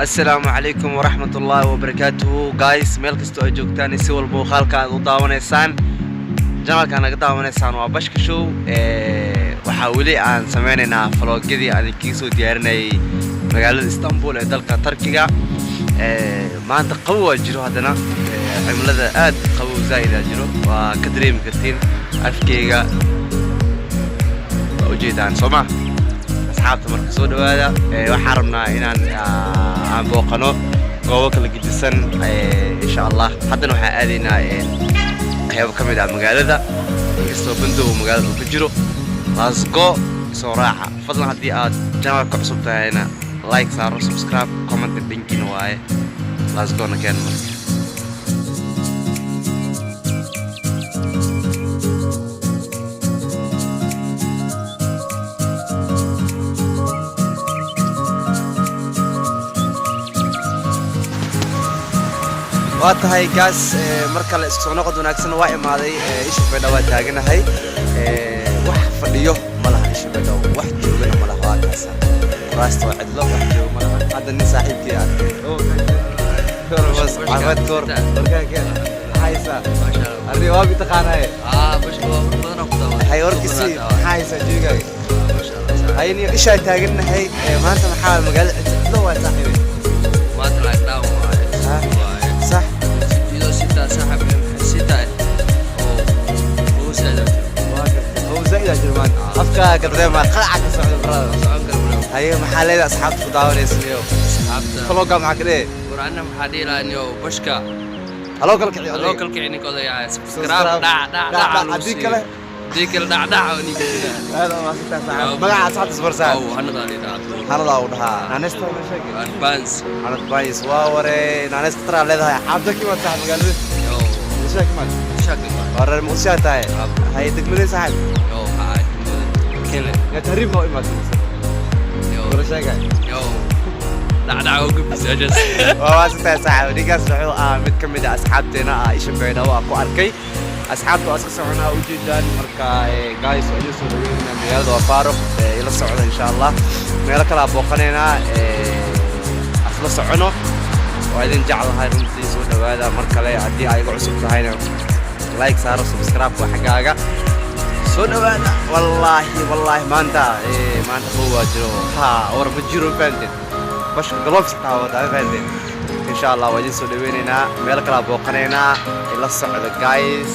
السلام عليكم ورحمة الله وبركاته جايز مeel kasta oo joogtaan si walba halka aad u daawanaysaan janaalka naga daawanaysaan waa bashka show waxa wali aan sameeynaa vlogyadii aan idinka soo diyaarinay magaalada Istanbul ee dalka Turkiga maanta qabow jiro hadana cimilada aad qabow zaid jiro waa ka dareemi kartiin afkeyga oo jeedaan Soomaa asxaabta marka soo dhawaada waxaan rabnaa inaan aan booqano goobo kala gedisan insha Allah haddana waxaan aadaynaa qayb ka mid ah magaalada inkastoo bandow magaalada ku jiro let's go soo raaca fadlan haddii aad channelka cusub tahayna like saaro subscribe comment dinkiina waaye let's go nakeen marka واتهاي جاس مركل السونة قد وناكسن واي ماذي إيش بدو تاجناهاي واحد فديو ملها إيش بدو واحد جوجنا ملها واكاسا راست واحد لو واحد جو ملها هذا النساحب كيان كور بس عفت كور كيان حايسا ما شاء الله الرياض بتقانه بس هو بدنا قدام هاي أوركسي حايسا جوجا ما شاء الله هاي إيش تاجناهاي ما أنت محل مجال لو صاحبي ما طلع داو صح إذا ستة صاحب ستة هو سعيد هو سعيد جرمان أفكار قدرة ما قلعك سعيد برا هاي محلات أصحاب فضاون يسميو أصحاب فلوكا معك ليه ورعنا محاديلا إنه بشكا هلوكل كعني كذا يا سكراب دع ديك الدع ونيجي هذا ما ستة صاحب ما قاعد صعد صبر ساعة أو هندا هندا وضها أنا استوى مشاكل بانس أنا بايس واوري أنا استرا لها حابك ما صاحب قال لي مشاكل ورا المؤسسات هاي تكمل صاحب هاي كله يا تهريب ما ما ولا شيء دع وقف سجس waa ستة صاحب ديك صحوا mid kamid ah asxaabteena ay shabeeyna waa ku arkay asxaabtu aska soconaa u jeedaan marka guys oo soo dhaweynaa magaalada waa Faaruq ila socda insha Allah meel kala booqanayna asla socono waa idin jeclahay runtii soo dhawaada mar kale hadii ay ugu cusub tahayna like saaro subscribe waa xagaaga soo dhawaada wallahi maanta waa jiro war ma jiro faantin bash gloves taawada faantin إن شاء الله وجد سودويننا ملك لا بوقنينا إلا الصعد guys